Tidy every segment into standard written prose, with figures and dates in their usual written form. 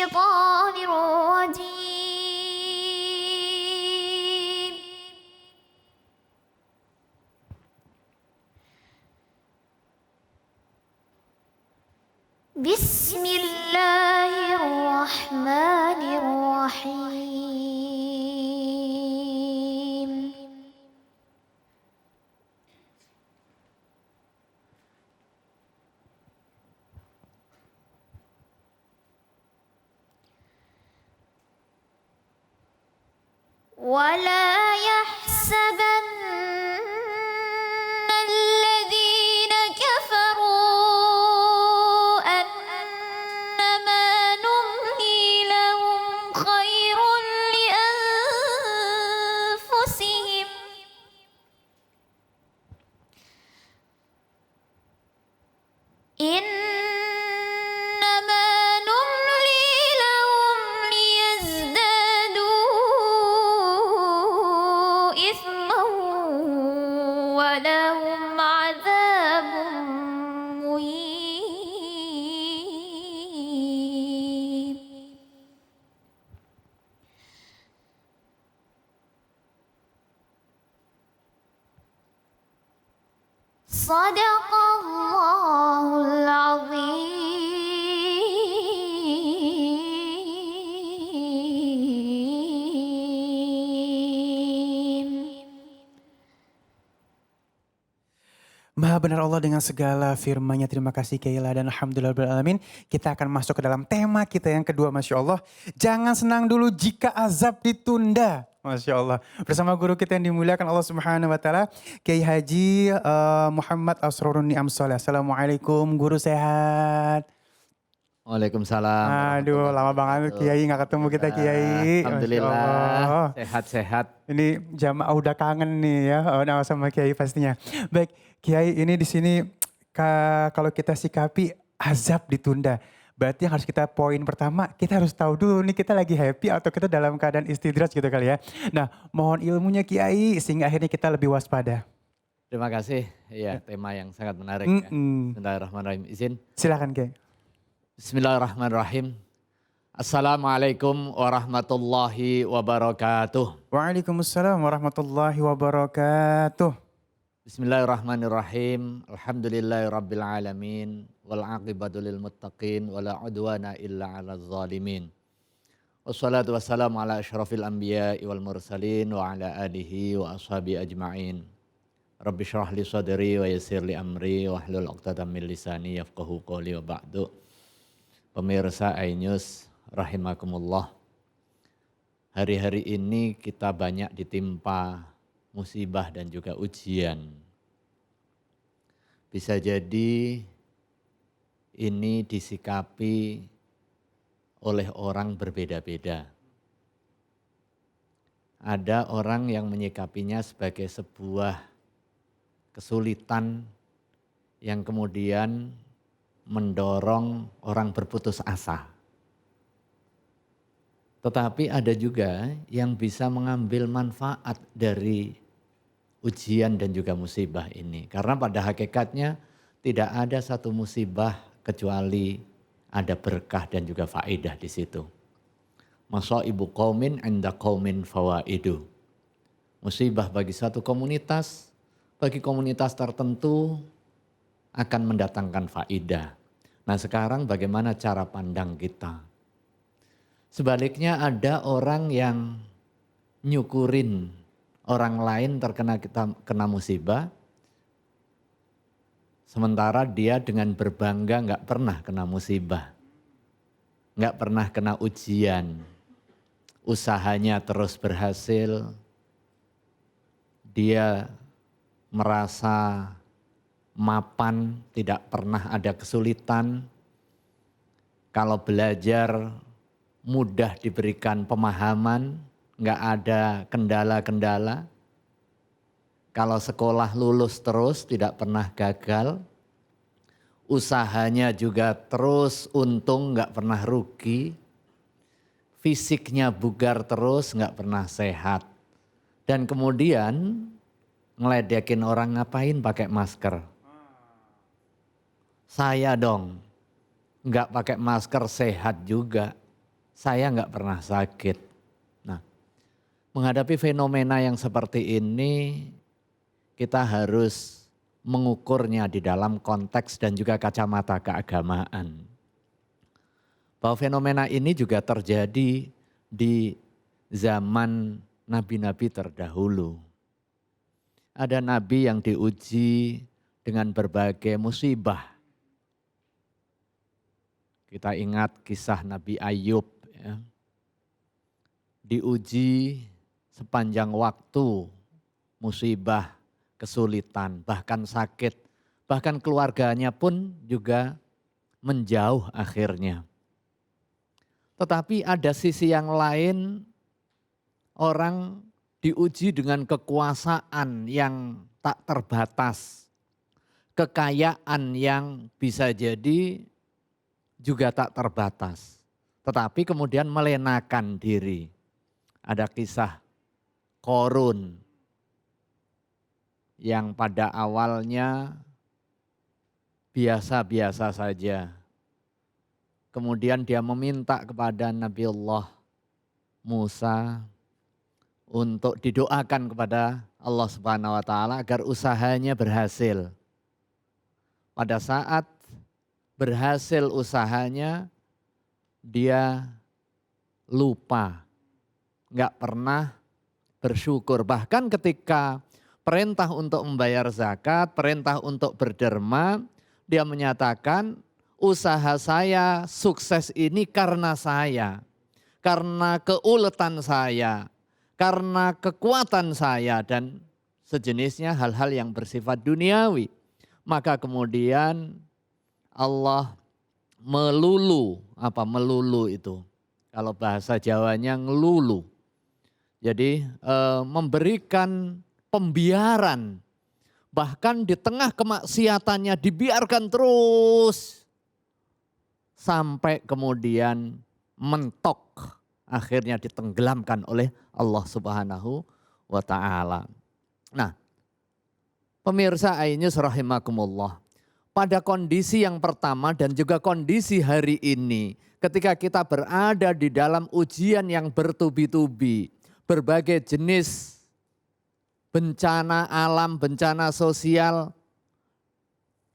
الشيطان الرجيم بسم الله الرحمن الرحيم ولا يحسبن الذين كفروا أنما نملي لهم خير لأنفسهم إنما نملي لهم ليزدادوا إثما ولهم عذاب مهين صدق الله العظيم. Maha benar Allah dengan segala firman-Nya. Terima kasih Kaila dan alhamdulillahirrahmanirrahim. Kita akan masuk ke dalam tema kita yang kedua, Masya Allah. Jangan senang dulu jika azab ditunda. Masya Allah. Bersama guru kita yang dimuliakan Allah Subhanahu Wa Taala, Kiai Haji Muhammad Asrorun Ni'am Soleh. Assalamualaikum, guru sehat. Waalaikumsalam. Aduh, lama banget Kiai nggak ketemu kita Kiai. Masya Alhamdulillah, Allah. sehat-sehat. Ini jamaah udah kangen nih ya, sama Kiai pastinya. Baik, Kiai ini di sini kalau kita sikapi azab ditunda. Berarti yang harus kita poin pertama, kita harus tahu dulu nih kita lagi happy atau kita dalam keadaan istidraj gitu kali ya. Nah, mohon ilmunya Kiai sehingga akhirnya kita lebih waspada. Terima kasih. Iya, tema yang sangat menarik ya. Bismillahirrahmanirrahim. Izin. Silakan Kiai. Bismillahirrahmanirrahim. Assalamualaikum warahmatullahi wabarakatuh. Waalaikumsalam warahmatullahi wabarakatuh. Bismillahirrahmanirrahim. Alhamdulillahirabbil alamin wal aqibatu lil muttaqin wala udwana illa 'alal zalimin. Wassalatu wassalamu ala asyrafil anbiya'i wal mursalin wa ala alihi wa ashabi ajma'in. Rabbi syrah li sadri wa yassir li amri wa hlul 'uqdatam min lisani yafqahu qawli wa ba'du. Pemirsa iNews rahimakumullah. Hari-hari ini kita banyak ditimpa musibah dan juga ujian. Bisa jadi ini disikapi oleh orang berbeda-beda. Ada orang yang menyikapinya sebagai sebuah kesulitan yang kemudian mendorong orang berputus asa. Tetapi ada juga yang bisa mengambil manfaat dari ujian dan juga musibah ini. Karena pada hakikatnya tidak ada satu musibah kecuali ada berkah dan juga faedah di situ. Masaibu qaumin 'inda qaumin fawaidu. Musibah bagi satu komunitas, bagi komunitas tertentu akan mendatangkan faedah. Nah, sekarang bagaimana cara pandang kita? Sebaliknya ada orang yang nyukurin orang lain kena musibah, sementara dia dengan berbangga nggak pernah kena musibah, nggak pernah kena ujian, usahanya terus berhasil, dia merasa mapan, tidak pernah ada kesulitan. Kalau belajar mudah diberikan pemahaman, nggak ada kendala-kendala. Kalau sekolah lulus terus, tidak pernah gagal. Usahanya juga terus untung, nggak pernah rugi. Fisiknya bugar terus, nggak pernah sehat. Dan kemudian ngeledekin orang ngapain pakai masker. Saya dong, nggak pakai masker sehat juga. saya nggak pernah sakit. Nah, menghadapi fenomena yang seperti ini, kita harus mengukurnya di dalam konteks dan juga kacamata keagamaan. Bahwa fenomena ini juga terjadi di zaman nabi-nabi terdahulu. Ada nabi yang diuji dengan berbagai musibah. Kita ingat kisah Nabi Ayub, ya. Diuji sepanjang waktu, musibah, kesulitan, bahkan sakit. Bahkan keluarganya pun juga menjauh akhirnya. Tetapi ada sisi yang lain, orang diuji dengan kekuasaan yang tak terbatas. Kekayaan yang bisa jadi juga tak terbatas. Tetapi kemudian melenakan diri. Ada kisah Qorun yang pada awalnya biasa-biasa saja. Kemudian dia meminta kepada Nabiullah Musa untuk didoakan kepada Allah Subhanahu wa taala agar usahanya berhasil. Pada saat berhasil usahanya, dia lupa, nggak pernah bersyukur. Bahkan ketika perintah untuk membayar zakat, perintah untuk berderma, dia menyatakan usaha saya sukses ini karena saya, karena keuletan saya, karena kekuatan saya dan sejenisnya hal-hal yang bersifat duniawi. Maka kemudian Allah melulu, apa melulu itu? Kalau bahasa Jawanya ngelulu. Jadi memberikan pembiaran. Bahkan di tengah kemaksiatannya dibiarkan terus. Sampai kemudian mentok. Akhirnya ditenggelamkan oleh Allah Subhanahu wa ta'ala. Nah, pemirsa Ainus rahimakumullah. Pada kondisi yang pertama dan juga kondisi hari ini, ketika kita berada di dalam ujian yang bertubi-tubi, berbagai jenis bencana alam, bencana sosial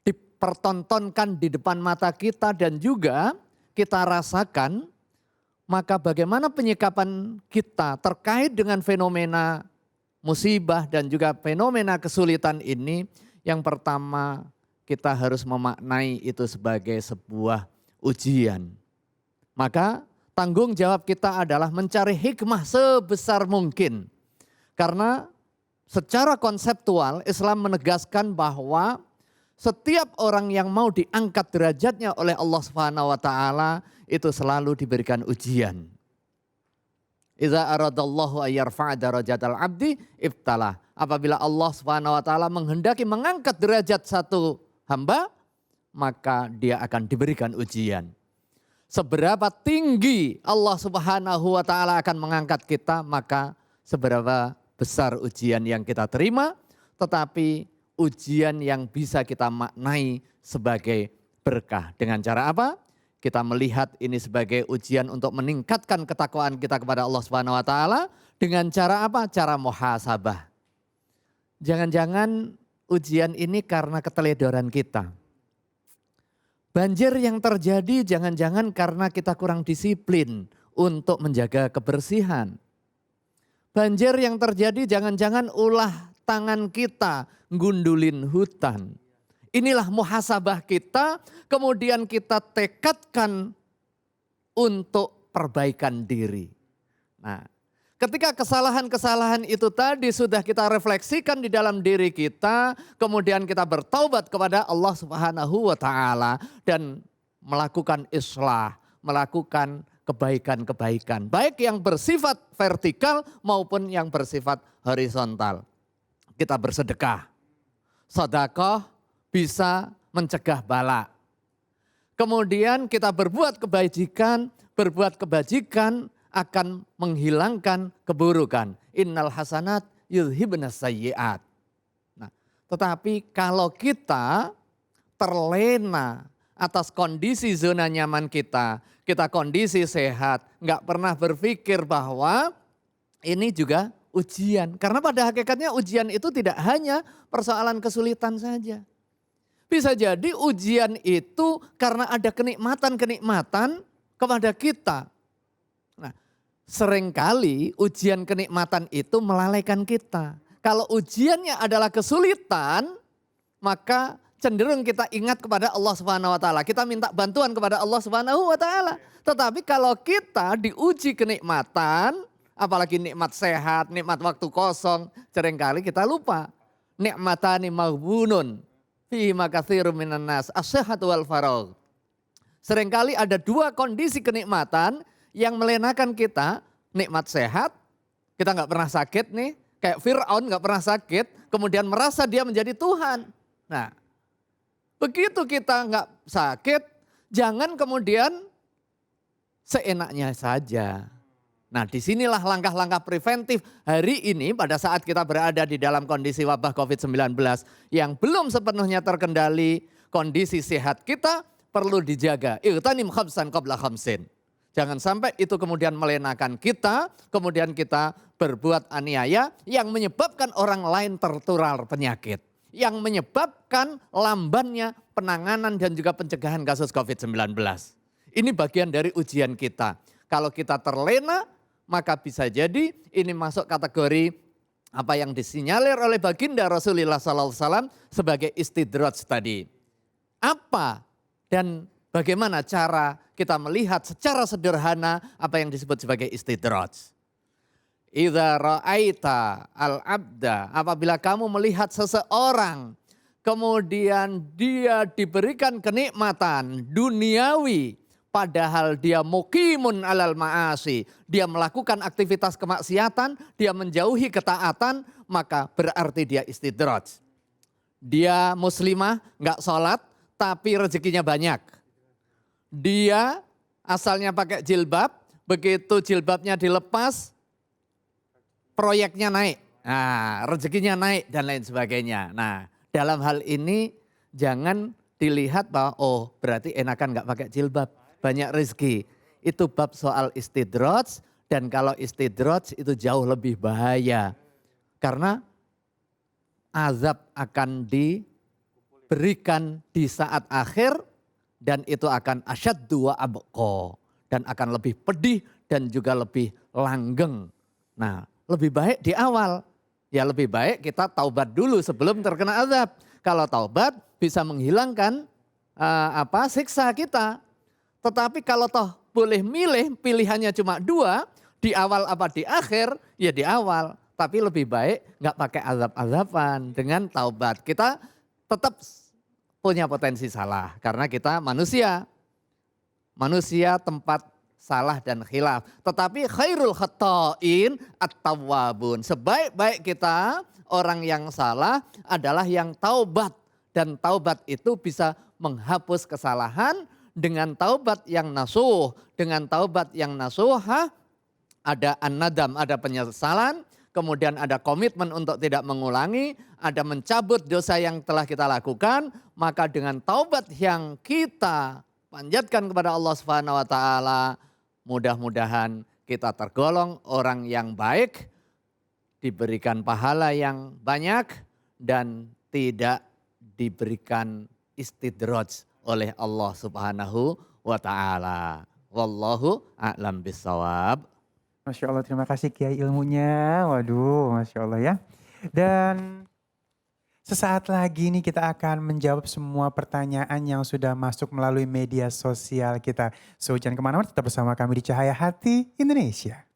dipertontonkan di depan mata kita dan juga kita rasakan, maka bagaimana penyikapan kita terkait dengan fenomena musibah dan juga fenomena kesulitan ini? Yang pertama, kita harus memaknai itu sebagai sebuah ujian. Maka tanggung jawab kita adalah mencari hikmah sebesar mungkin. Karena secara konseptual Islam menegaskan bahwa setiap orang yang mau diangkat derajatnya oleh Allah Subhanahu wa taala itu selalu diberikan ujian. Idza aradallahu ayyarfa'a darajatal abdi ibtalah. Apabila Allah Subhanahu wa taala menghendaki mengangkat derajat satu hamba, maka dia akan diberikan ujian. Seberapa tinggi Allah Subhanahu wa taala akan mengangkat kita, maka seberapa besar ujian yang kita terima, tetapi ujian yang bisa kita maknai sebagai berkah. Dengan cara apa? Kita melihat ini sebagai ujian untuk meningkatkan ketakwaan kita kepada Allah Subhanahu wa taala dengan cara apa? Cara muhasabah. Jangan-jangan ujian ini karena keteledoran kita. Banjir yang terjadi jangan-jangan karena kita kurang disiplin untuk menjaga kebersihan. Banjir yang terjadi jangan-jangan ulah tangan kita gundulin hutan. Inilah muhasabah kita, kemudian kita tekadkan untuk perbaikan diri. Nah, ketika kesalahan-kesalahan itu tadi sudah kita refleksikan di dalam diri kita, kemudian kita bertaubat kepada Allah Subhanahu wa taala dan melakukan islah, melakukan kebaikan-kebaikan, baik yang bersifat vertikal maupun yang bersifat horizontal. Kita bersedekah. Sedekah bisa mencegah bala. Kemudian kita berbuat kebajikan akan menghilangkan keburukan. Innal hasanat yudhibnas sayyiat. Nah, tetapi kalau kita terlena atas kondisi zona nyaman kita kita kondisi sehat, nggak pernah berpikir bahwa ini juga ujian. Karena pada hakikatnya ujian itu tidak hanya persoalan kesulitan saja. Bisa jadi ujian itu karena ada kenikmatan-kenikmatan kepada kita. Nah, seringkali ujian kenikmatan itu melalaikan kita. Kalau ujiannya adalah kesulitan, maka cenderung kita ingat kepada Allah Subhanahu wa taala. Kita minta bantuan kepada Allah Subhanahu wa taala. Tetapi kalau kita diuji kenikmatan, apalagi nikmat sehat, nikmat waktu kosong, seringkali kita lupa. Nikmatani maghbunun fihi makatsirun minan nas, as-sihhatu wal faragh. Seringkali ada dua kondisi kenikmatan yang melenakan kita, nikmat sehat, kita nggak pernah sakit nih, kayak Fir'aun nggak pernah sakit, kemudian merasa dia menjadi Tuhan. Nah, begitu kita nggak sakit, jangan kemudian seenaknya saja. Nah, disinilah langkah-langkah preventif hari ini pada saat kita berada di dalam kondisi wabah COVID-19 yang belum sepenuhnya terkendali, kondisi sehat kita perlu dijaga. Ightanim khamsan qabla khamsin. Jangan sampai itu kemudian melenakan kita, kemudian kita berbuat aniaya yang menyebabkan orang lain tertular penyakit. Yang menyebabkan lambannya penanganan dan juga pencegahan kasus COVID-19. Ini bagian dari ujian kita. Kalau kita terlena, maka bisa jadi ini masuk kategori apa yang disinyalir oleh baginda Rasulullah SAW sebagai istidraj tadi. Apa dan bagaimana cara kita melihat secara sederhana apa yang disebut sebagai istidraj. Idza ra'aita al-abda, apabila kamu melihat seseorang kemudian dia diberikan kenikmatan duniawi padahal dia muqimun alal ma'asi, dia melakukan aktivitas kemaksiatan, dia menjauhi ketaatan, maka berarti dia istidraj. Dia muslimah, enggak sholat, tapi rezekinya banyak. Dia asalnya pakai jilbab, begitu jilbabnya dilepas, proyeknya naik, nah, rezekinya naik dan lain sebagainya. Nah, dalam hal ini jangan dilihat bahwa oh berarti enakan nggak pakai jilbab, banyak rezeki. Itu bab soal istidraj, dan kalau istidraj itu jauh lebih bahaya. Karena azab akan diberikan di saat akhir dan itu akan asyaddu wa abqa, dan akan lebih pedih dan juga lebih langgeng. Nah, lebih baik di awal. Ya lebih baik kita taubat dulu sebelum terkena azab. Kalau taubat bisa menghilangkan siksa kita. Tetapi kalau toh boleh milih, pilihannya cuma dua, di awal apa di akhir, ya di awal. Tapi lebih baik nggak pakai azab-azaban, dengan taubat. Kita tetap punya potensi salah karena kita manusia. Manusia tempat salah dan khilaf. Tetapi khairul khata'in at-tawwabun. Sebaik-baik kita orang yang salah adalah yang taubat. Dan taubat itu bisa menghapus kesalahan. Dengan taubat yang nasuh. Dengan taubat yang nasuha ada an-nadam, ada penyesalan. Kemudian ada komitmen untuk tidak mengulangi. Ada mencabut dosa yang telah kita lakukan. Maka dengan taubat yang kita panjatkan kepada Allah Subhanahu wa taala, mudah-mudahan kita tergolong orang yang baik, diberikan pahala yang banyak dan tidak diberikan istidraj oleh Allah Subhanahu wa taala. Wallahu a'lam bissawab. Masya Allah, terima kasih Kiai ilmunya. Waduh, Masya Allah ya. Dan sesaat lagi nih kita akan menjawab semua pertanyaan yang sudah masuk melalui media sosial kita. So jangan kemana-mana, tetap bersama kami di Cahaya Hati Indonesia.